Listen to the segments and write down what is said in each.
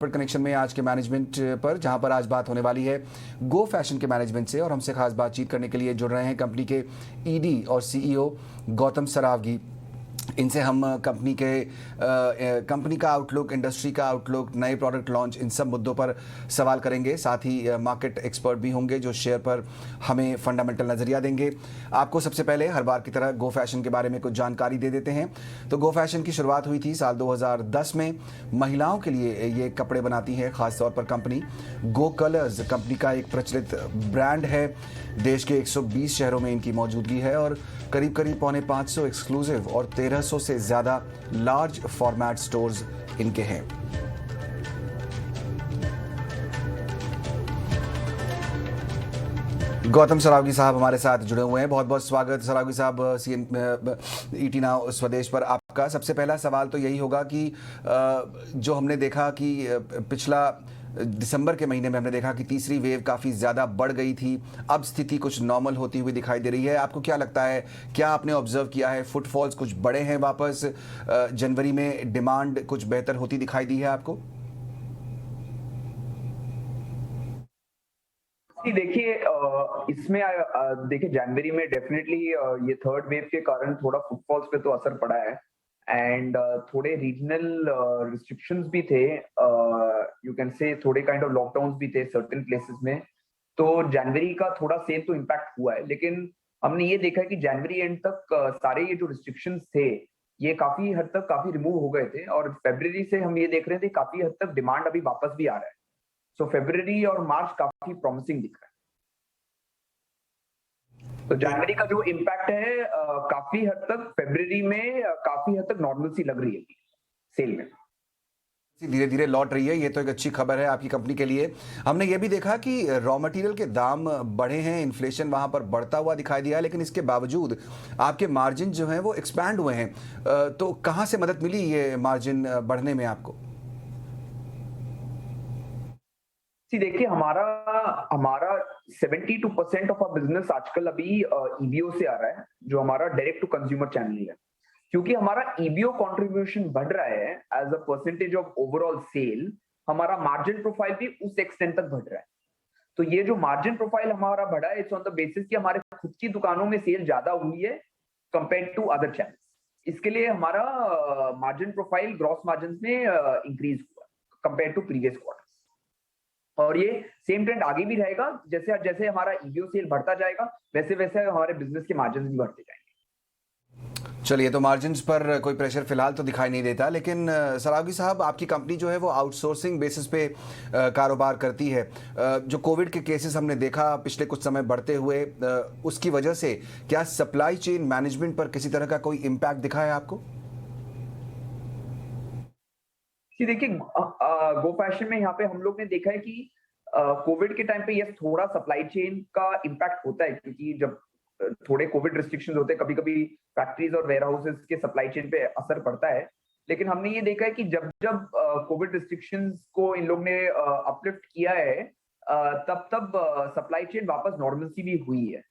Connection में आज के मैनेजमेंट पर, जहां पर आज बात होने वाली है गो फैशन के मैनेजमेंट से। और हमसे खास बातचीत करने के लिए जुड़ रहे हैं कंपनी के ईडी और सीईओ गौतम सरावगी। इनसे हम कंपनी का आउटलुक, इंडस्ट्री का आउटलुक, नए प्रोडक्ट लॉन्च, इन सब मुद्दों पर सवाल करेंगे। साथ ही मार्केट एक्सपर्ट भी होंगे जो शेयर पर हमें फंडामेंटल नज़रिया देंगे। आपको सबसे पहले हर बार की तरह गो फैशन के बारे में कुछ जानकारी दे देते हैं। तो गो फैशन की शुरुआत हुई थी साल 2010 में। महिलाओं के लिए ये कपड़े बनाती है खासतौर पर कंपनी। गो कलर्स कंपनी का एक प्रचलित ब्रांड है। देश के 120 शहरों में इनकी मौजूदगी है और करीब 550 एक्सक्लूसिव और 1300 से ज़्यादा लार्ज फॉर्मेट स्टोर्स इनके हैं। गौतम सरावगी साहब हमारे साथ जुड़े हुए हैं। बहुत बहुत स्वागत सरावगी साहब ईटी नाउ स्वदेश पर आपका। सबसे पहला सवाल तो यही होगा कि जो हमने देखा कि पिछला दिसंबर के महीने में हमने देखा कि तीसरी वेव काफ़ी ज़्यादा बढ़ गई थी। अब स्थिति कुछ नॉर्मल होती हुई दिखाई दे रही है। आपको क्या लगता है, क्या आपने ऑब्जर्व किया है, फुटफॉल्स कुछ बड़े हैं वापस? जनवरी में डिमांड कुछ बेहतर होती दिखाई दी है आपको? देखिए, इसमें देखिए जनवरी में डेफिनेटली ये थर्ड वेव के कारण थोड़ा फुटफॉल्स पे तो असर पड़ा है। एंड थोड़े रीजनल रिस्ट्रिक्शंस भी थे, यू कैन से थोड़े काइंड ऑफ लॉकडाउन्स भी थे सर्टेन प्लेसेस में। तो जनवरी का थोड़ा सेल तो इम्पैक्ट हुआ है, लेकिन हमने ये देखा है कि जनवरी एंड तक सारे ये जो रिस्ट्रिक्शंस थे ये काफी हद तक काफी रिमूव हो गए थे। और फरवरी से हम ये देख रहे थे काफी हद तक डिमांड अभी वापस भी आ रहा है। सो फरवरी और मार्च काफी प्रॉमिसिंग दिख रहा है। तो जनवरी का जो इम्पैक्ट है काफी हद तक फरवरी में काफी हद तक नॉर्मलसी लग रही है सेल में। धीरे धीरे लौट रही है, ये तो एक अच्छी खबर है आपकी कंपनी के लिए। हमने ये भी देखा कि रॉ मटेरियल के दाम बढ़े हैं, इन्फ्लेशन वहां पर बढ़ता हुआ दिखाई दिया है, लेकिन इसके बावजूद आपके मार्जिन जो हैं वो एक्सपैंड हुए हैं। तो कहां से मदद मिली ये मार्जिन बढ़ने में आपको? देखिए, हमारा हमारा 72% ऑफ आवर बिजनेस आजकल अभी ईबीओ से आ रहा है, जो हमारा डायरेक्ट टू कंज्यूमर चैनल है। क्योंकि हमारा ईबीओ कंट्रीब्यूशन बढ़ रहा है as a percentage of overall sale, हमारा मार्जिन प्रोफाइल भी उस एक्सटेंट तक बढ़ रहा है। तो ये जो मार्जिन प्रोफाइल हमारा बढ़ा है, इट्स ऑन द बेसिस कि हमारे खुद की दुकानों में सेल ज्यादा हुई है कंपेयर टू अदर चैनल्स। इसके लिए हमारा मार्जिन प्रोफाइल ग्रॉस मार्जिन में इंक्रीज हुआ कंपेयर टू प्रीवियस क्वार्टर। और ये सेम ट्रेंड आगे भी रहेगा। जैसे जैसे हमारा ईबीओ सेल बढ़ता जाएगा, वैसे वैसे हमारे बिजनेस के मार्जिन भी बढ़ते जाएंगे। चलिए, तो मार्जिन्स पर कोई प्रेशर फिलहाल तो दिखाई नहीं देता, लेकिन सरावगी साहब, आपकी कंपनी जो है वो आउटसोर्सिंग बेसिस पे कारोबार करती है। जो कोविड के केसेस हमने देखा पिछले कुछ समय बढ़ते हुए, उसकी वजह से क्या सप्लाई चेन मैनेजमेंट पर किसी तरह का कोई इम्पैक्ट दिखा है आपको? देखिए, गो फैशन में यहाँ पे हम लोग ने देखा है कि कोविड के टाइम पे यस थोड़ा सप्लाई चेन का इम्पैक्ट होता है, क्योंकि जब थोड़े कोविड रिस्ट्रिक्शंस होते हैं, कभी कभी फैक्ट्रीज और वेयर हाउसेस के सप्लाई चेन पे असर पड़ता है। लेकिन हमने ये देखा है कि जब जब कोविड रिस्ट्रिक्शंस को इन लोग ने अपलिफ्ट किया है, तब तब सप्लाई चेन वापस नॉर्मलसी भी हुई है।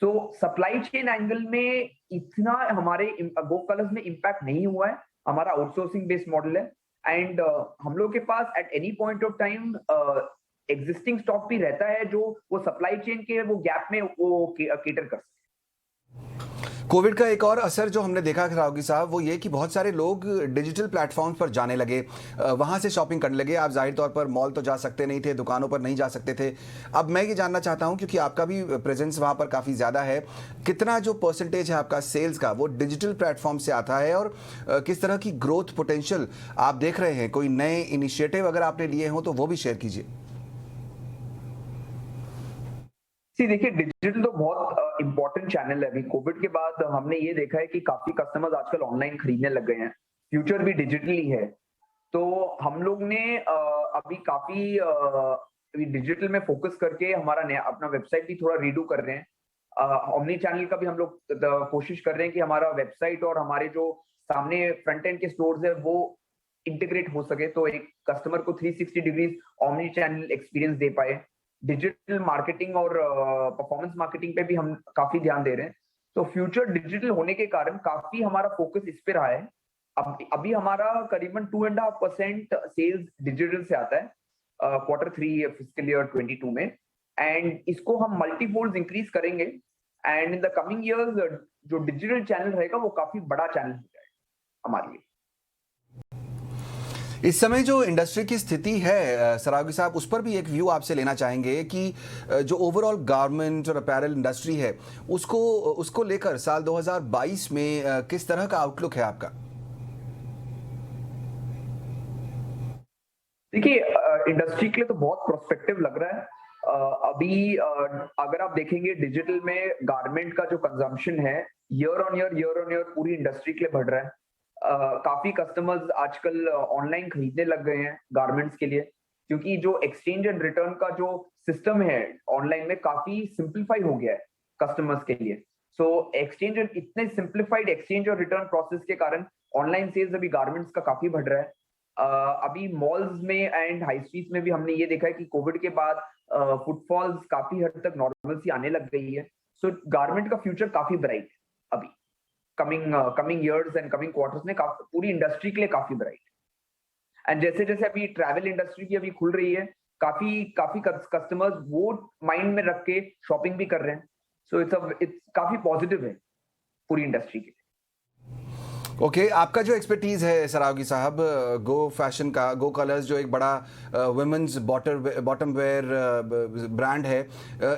तो सप्लाई चेन एंगल में इतना हमारे गो कलर्स में इम्पैक्ट नहीं हुआ है। हमारा आउटसोर्सिंग बेस्ड मॉडल है। एंड हम लोग के पास at any point of time existing stock भी रहता है, जो वो सप्लाई चेन के वो गैप में वो केटर कर सकते। कोविड का एक और असर जो हमने देखा सरावगी साहब, वो ये कि बहुत सारे लोग डिजिटल प्लेटफॉर्म्स पर जाने लगे, वहाँ से शॉपिंग करने लगे। आप जाहिर तौर पर मॉल तो जा सकते नहीं थे, दुकानों पर नहीं जा सकते थे। अब मैं ये जानना चाहता हूँ, क्योंकि आपका भी प्रेजेंस वहाँ पर काफ़ी ज़्यादा है, कितना जो परसेंटेज है आपका सेल्स का वो डिजिटल प्लेटफॉर्म से आता है, और किस तरह की ग्रोथ पोटेंशियल आप देख रहे हैं? कोई नए इनिशिएटिव अगर आपने लिए हों तो वो भी शेयर कीजिए। देखिए, डिजिटल तो बहुत इंपॉर्टेंट चैनल है। अभी कोविड के बाद हमने ये देखा है कि काफी कस्टमर्स आजकल ऑनलाइन खरीदने लग गए हैं। फ्यूचर भी डिजिटली है। तो हम लोग ने अभी काफी डिजिटल में फोकस करके हमारा नया अपना वेबसाइट भी थोड़ा रीडू कर रहे हैं। ओमनी चैनल का भी हम लोग कोशिश कर रहे हैं कि हमारा वेबसाइट और हमारे जो सामने फ्रंट एंड के स्टोर्स है वो इंटीग्रेट हो सके, तो एक कस्टमर को 360 डिग्री ओमनी चैनल एक्सपीरियंस दे पाए। डिजिटल मार्केटिंग और परफॉर्मेंस मार्केटिंग पे भी हम काफी ध्यान दे रहे हैं। तो फ्यूचर डिजिटल होने के कारण काफी हमारा फोकस इस पे रहा है। अभी हमारा करीबन 2.5% सेल्स डिजिटल से आता है Q3 फिस्कल ईयर 22 में, एंड इसको हम मल्टीफोल्ड इंक्रीज करेंगे, and in the coming years जो डिजिटल चैनल रहेगा वो काफी बड़ा चैनल हो जाएगा हमारे लिए। इस समय जो इंडस्ट्री की स्थिति है सरावगी साहब, उस पर भी एक व्यू आपसे लेना चाहेंगे कि जो ओवरऑल गारमेंट और अपैरल इंडस्ट्री है उसको लेकर साल 2022 में किस तरह का आउटलुक है आपका? देखिए, इंडस्ट्री के लिए तो बहुत प्रोस्पेक्टिव लग रहा है। अभी अगर आप देखेंगे डिजिटल में गारमेंट का जो कंजम्पशन है ईयर ऑन ईयर पूरी इंडस्ट्री के लिए बढ़ रहा है। काफी कस्टमर्स आजकल ऑनलाइन खरीदने लग गए हैं गारमेंट्स के लिए, क्योंकि जो एक्सचेंज एंड रिटर्न का जो सिस्टम है ऑनलाइन में काफी सिंप्लीफाई हो गया है कस्टमर्स के लिए। सो एक्सचेंज इतने सिंप्लीफाइड एक्सचेंज और रिटर्न प्रोसेस के कारण ऑनलाइन सेल्स अभी गारमेंट्स का काफी बढ़ रहा है। अभी मॉल्स में एंड हाई स्ट्रीट में भी हमने ये देखा है कि कोविड के बाद फुटफॉल्स काफी हद तक नॉर्मलसी आने लग गई है। सो गारमेंट का फ्यूचर काफी ब्राइट है अभी coming years and coming quarters में, पूरी इंडस्ट्री के लिए काफी ब्राइट। एंड जैसे जैसे अभी ट्रैवल इंडस्ट्री की अभी खुल रही है, काफी कस्टमर्स वो माइंड में रख के शॉपिंग भी कर रहे हैं। सो इट्स काफी पॉजिटिव है पूरी इंडस्ट्री के। ओके, आपका जो एक्सपर्टीज़ है सरावगी साहब, गो फैशन का, गो कलर्स जो एक बड़ा वुमेन्स बॉटम वेयर ब्रांड है,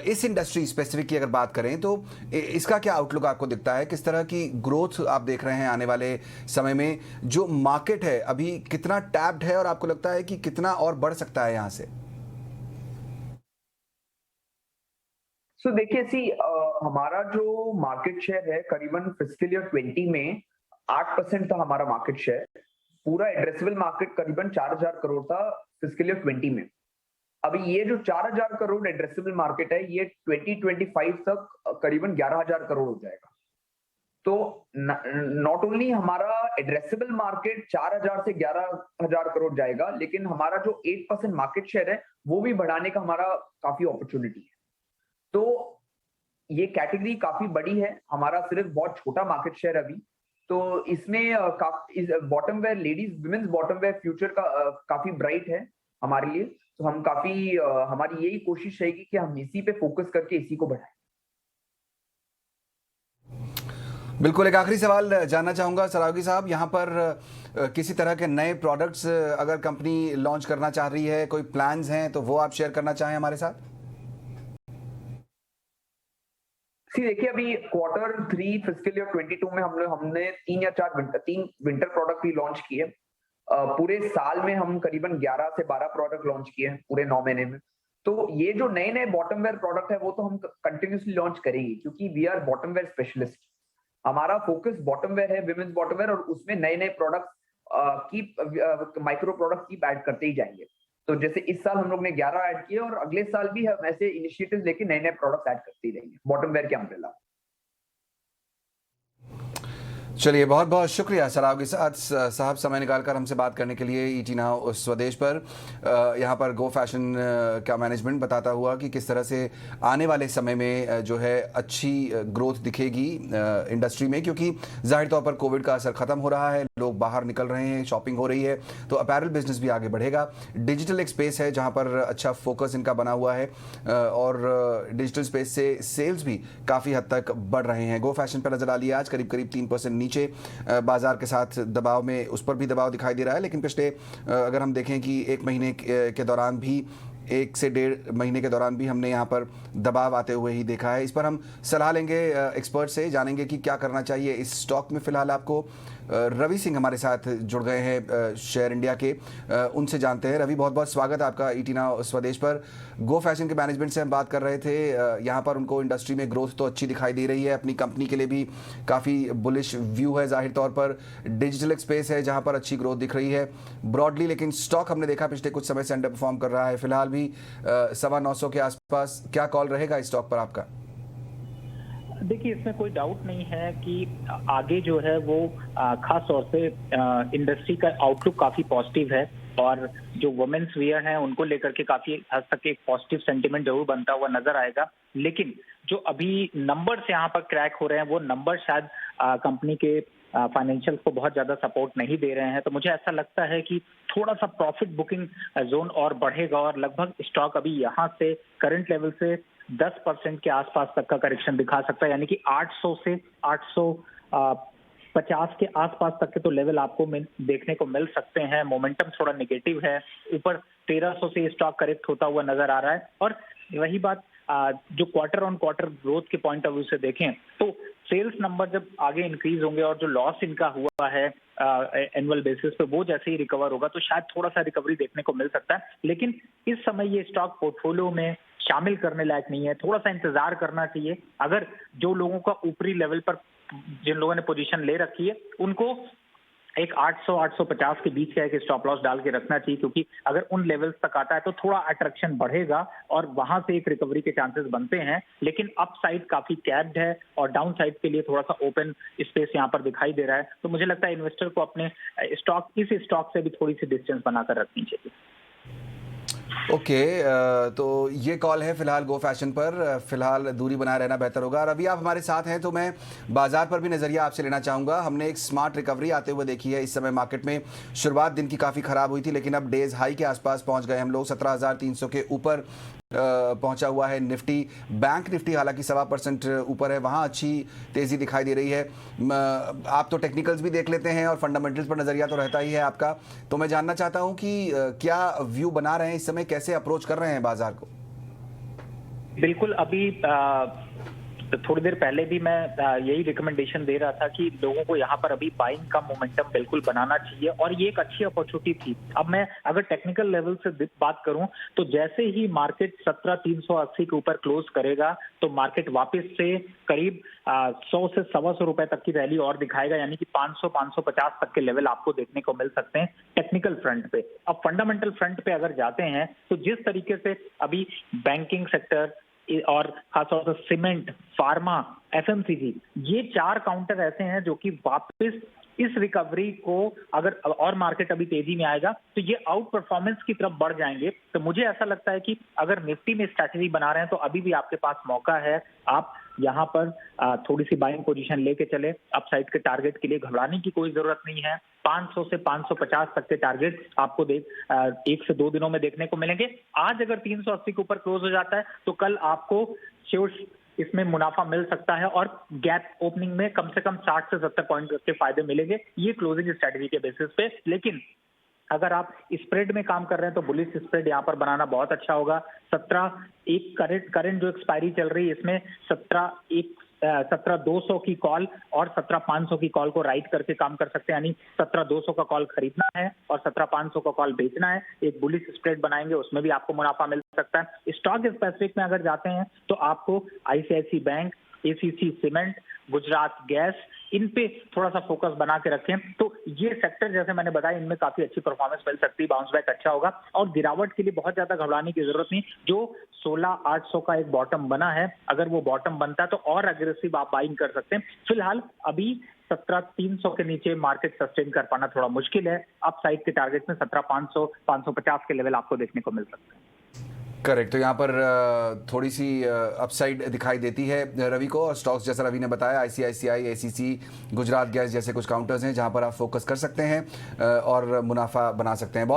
इस इंडस्ट्री स्पेसिफिक की अगर बात करें तो इसका क्या आउटलुक आपको दिखता है? किस तरह की ग्रोथ आप देख रहे हैं आने वाले समय में? जो मार्केट है अभी कितना टैप्ड है और आपको लगता है कि कितना और बढ़ सकता है यहाँ से? देखिए, हमारा जो मार्केट शेयर है करीबन फिस्कल ईयर 20 में 8% था हमारा मार्केट शेयर। पूरा एड्रेसेबल मार्केट करीबन 4000 करोड़ था फिस्कल ईयर 20 में। अभी ये जो 4000 करोड़ एड्रेसेबल मार्केट है ये 2025 तक करीबन 11000 करोड़ हो जाएगा। तो नॉट ओनली हमारा एड्रेसेबल मार्केट 4000 से 11000 करोड़ जाएगा, लेकिन हमारा जो 8% मार्केट शेयर है वो भी बढ़ाने का हमारा काफी अपॉर्चुनिटी है। तो ये कैटेगरी काफी बड़ी है, हमारा सिर्फ बहुत छोटा मार्केट शेयर अभी। तो इसमें bottom wear, ladies women's bottom where future का काफी ब्राइट है हमारे लिए। तो हम हमारी यही कोशिश रहेगी कि हम इसी पे फोकस करके इसी को बढ़ाएं। बिल्कुल, एक आखिरी सवाल जानना चाहूँगा सरावगी साहब, यहाँ पर किसी तरह के नए प्रोडक्ट्स अगर कंपनी लॉन्च करना चाह रही है, कोई प्लान्स हैं तो वो आप शेयर करना चाहें हमारे साथ? देखिए, अभी Q3 फिस्कल ईयर 22 में हमने 3 या 4 विंटर प्रोडक्ट भी लॉन्च किए। पूरे साल में हम करीबन 11 से 12 प्रोडक्ट लॉन्च किए हैं पूरे 9 महीने में। तो ये जो नए नए बॉटम वेयर प्रोडक्ट है वो तो हम कंटिन्यूसली लॉन्च करेंगे, क्योंकि we are bottom wear specialist. हमारा फोकस बॉटम वेयर है, विमेन्स बॉटम वेयर, और उसमें नए नए प्रोडक्ट माइक्रो प्रोडक्ट की ऐड करते ही जाएंगे। तो जैसे इस साल हम लोग ने 11 ऐड किए और अगले साल भी हम ऐसे इनिशिएटिव्स लेके नए नए प्रोडक्ट ऐड करते ही रहेंगे बॉटम वेयर के अम्ब्रेला। चलिए, बहुत बहुत शुक्रिया सरावगी साहब समय निकालकर हमसे बात करने के लिए ईटी नाउ स्वदेश पर। यहाँ पर गो फैशन का मैनेजमेंट बताता हुआ कि किस तरह से आने वाले समय में जो है अच्छी ग्रोथ दिखेगी इंडस्ट्री में, क्योंकि जाहिर तौर पर कोविड का असर ख़त्म हो रहा है, लोग बाहर निकल रहे हैं, शॉपिंग हो रही है, तो अपैरल बिजनेस भी आगे बढ़ेगा। डिजिटल एक स्पेस है जहाँ पर अच्छा फोकस इनका बना हुआ है और डिजिटल स्पेस से सेल्स भी काफ़ी हद तक बढ़ रहे हैं। गो फैशन पर नज़र डालिए, आज करीब 3% नीचे बाजार के साथ दबाव में, उस पर भी दबाव दिखाई दे रहा है। लेकिन पिछले अगर हम देखें कि 1 महीने के दौरान भी, 1 से 1.5 महीने के दौरान भी हमने यहाँ पर दबाव आते हुए ही देखा है। इस पर हम सलाह लेंगे एक्सपर्ट से, जानेंगे कि क्या करना चाहिए इस स्टॉक में। फिलहाल आपको रवि सिंह हमारे साथ जुड़ गए हैं शेयर इंडिया के, उनसे जानते हैं। रवि, बहुत बहुत स्वागत है आपका ईटी नाउ स्वदेश पर। गो फैशन के मैनेजमेंट से हम बात कर रहे थे, यहाँ पर उनको इंडस्ट्री में ग्रोथ तो अच्छी दिखाई दे रही है, अपनी कंपनी के लिए भी काफ़ी बुलिश व्यू है, जाहिर तौर पर डिजिटल स्पेस है जहाँ पर अच्छी ग्रोथ दिख रही है ब्रॉडली। लेकिन स्टॉक हमने देखा पिछले कुछ समय से अंडर परफॉर्म कर रहा है, फिलहाल भी 925 के आसपास। क्या कॉल रहेगा इस स्टॉक पर आपका? देखिए, इसमें कोई डाउट नहीं है कि आगे जो है वो खास तौर से इंडस्ट्री का आउटलुक काफी पॉजिटिव है, और जो वुमेन्स वियर हैं उनको लेकर के काफी हद तक एक पॉजिटिव सेंटिमेंट जरूर बनता हुआ नजर आएगा। लेकिन जो अभी नंबर्स यहाँ पर क्रैक हो रहे हैं वो नंबर शायद कंपनी के फाइनेंशियल को बहुत ज्यादा सपोर्ट नहीं दे रहे हैं, तो मुझे ऐसा लगता है कि थोड़ा सा प्रॉफिट बुकिंग जोन और बढ़ेगा और लगभग स्टॉक अभी यहाँ से करंट लेवल से 10% के आसपास तक का करेक्शन दिखा सकता है, यानी कि 800 से 850 के आसपास तक के तो लेवल आपको देखने को मिल सकते हैं। मोमेंटम थोड़ा नेगेटिव है, ऊपर 1300 से स्टॉक करेक्ट होता हुआ नजर आ रहा है। और वही बात जो क्वार्टर ऑन क्वार्टर ग्रोथ के पॉइंट ऑफ व्यू से देखें तो सेल्स नंबर जब आगे इंक्रीज होंगे और जो लॉस इनका हुआ है एनुअल बेसिस पे वो जैसे ही रिकवर होगा तो शायद थोड़ा सा रिकवरी देखने को मिल सकता है। लेकिन इस समय ये स्टॉक पोर्टफोलियो में शामिल करने लायक नहीं है, थोड़ा सा इंतजार करना चाहिए। अगर जो लोगों का ऊपरी लेवल पर जिन लोगों ने पोजीशन ले रखी है उनको एक 800-850 के बीच का एक स्टॉप लॉस डाल के रखना चाहिए, क्योंकि अगर उन लेवल्स तक आता है तो थोड़ा अट्रैक्शन बढ़ेगा और वहां से एक रिकवरी के चांसेस बनते हैं। लेकिन अप साइड काफी कैप्ड है और डाउन साइड के लिए थोड़ा सा ओपन स्पेस यहाँ पर दिखाई दे रहा है, तो मुझे लगता है इन्वेस्टर को अपने इस स्टॉक से भी थोड़ी सी डिस्टेंस बनाकर रखनी चाहिए। ओके, तो ये कॉल है फिलहाल गो फैशन पर, फिलहाल दूरी बनाए रहना बेहतर होगा। और अभी आप हमारे साथ हैं तो मैं बाजार पर भी नज़रिया आपसे लेना चाहूँगा। हमने एक स्मार्ट रिकवरी आते हुए देखी है। इस समय मार्केट में शुरुआत दिन की काफ़ी ख़राब हुई थी, लेकिन अब डेज हाई के आसपास पहुँच गए हम लोग। 17,300 के ऊपर पहुंचा हुआ है निफ्टी। बैंक निफ्टी हालांकि 1.25% ऊपर है, वहां अच्छी तेजी दिखाई दे रही है। आप तो टेक्निकल्स भी देख लेते हैं और फंडामेंटल्स पर नजरिया तो रहता ही है आपका, तो मैं जानना चाहता हूं कि क्या व्यू बना रहे हैं इस समय, कैसे अप्रोच कर रहे हैं बाजार को? बिल्कुल, अभी थोड़ी देर पहले भी मैं यही रिकमेंडेशन दे रहा था कि लोगों को यहाँ पर अभी बाइंग का मोमेंटम बिल्कुल बनाना चाहिए और ये एक अच्छी अपॉर्चुनिटी थी। अब मैं अगर टेक्निकल लेवल से बात करूं तो जैसे ही मार्केट 17,380 के ऊपर क्लोज करेगा तो मार्केट वापस से करीब 100 से 125 रुपए तक की रैली और दिखाएगा, यानी कि 500-550 तक के लेवल आपको देखने को मिल सकते हैं टेक्निकल फ्रंट पे। अब फंडामेंटल फ्रंट पे अगर जाते हैं तो जिस तरीके से अभी बैंकिंग सेक्टर और खासतौर से सीमेंट, फार्मा, एफएमसीजी, ये 4 काउंटर ऐसे हैं जो कि वापस इस रिकवरी को अगर और मार्केट अभी तेजी में आएगा तो ये आउट परफॉर्मेंस की तरफ बढ़ जाएंगे। तो मुझे ऐसा लगता है कि अगर निफ्टी में स्ट्रैटेजी बना रहे हैं तो अभी भी आपके पास मौका है, आप यहाँ पर थोड़ी सी बाइंग पोजीशन लेके चले। अपसाइड के टारगेट के लिए घबराने की कोई जरूरत नहीं है। 500 से 550 तक के टारगेट आपको 1 से 2 दिनों में देखने को मिलेंगे। आज अगर 380 के ऊपर क्लोज हो जाता है तो कल आपको श्योर इसमें मुनाफा मिल सकता है और गैप ओपनिंग में कम से कम 60 से 70 पॉइंट के फायदे मिलेंगे, ये क्लोजिंग स्ट्रेटजी के बेसिस पे। लेकिन अगर आप स्प्रेड में काम कर रहे हैं तो बुलिश स्प्रेड यहाँ पर बनाना बहुत अच्छा होगा। 17,100 जो एक्सपायरी चल रही है इसमें 17,200 की कॉल और 17,500 की कॉल को राइट करके काम कर सकते हैं, यानी 17,200 का कॉल खरीदना है और 17,500 का कॉल बेचना है। एक बुलिश स्प्रेड बनाएंगे, उसमें भी आपको मुनाफा मिल सकता है। स्टॉक स्पेसिफिक में अगर जाते हैं तो आपको ICICI bank, ACC cement, Gujarat gas, इन पे थोड़ा सा फोकस बना के रखें तो ये सेक्टर जैसे मैंने बताया इनमें काफी अच्छी परफॉर्मेंस मिल सकती है, बाउंस बैक अच्छा होगा और गिरावट के लिए बहुत ज्यादा घबराने की जरूरत नहीं। जो 16,800 का एक बॉटम बना है, अगर वो बॉटम बनता है तो और अग्रेसिव आप बाइंग कर सकते हैं। फिलहाल अभी 17,300 के नीचे मार्केट सस्टेन कर पाना थोड़ा मुश्किल है। अप साइड के टारगेट में 17,500, 550 के लेवल आपको देखने को मिल सकते हैं। करेक्ट, तो यहाँ पर थोड़ी सी अपसाइड दिखाई देती है रवि को, और स्टॉक्स जैसा रवि ने बताया आईसीआईसीआई, एसीसी, गुजरात गैस जैसे कुछ काउंटर्स हैं जहाँ पर आप फोकस कर सकते हैं और मुनाफा बना सकते हैं।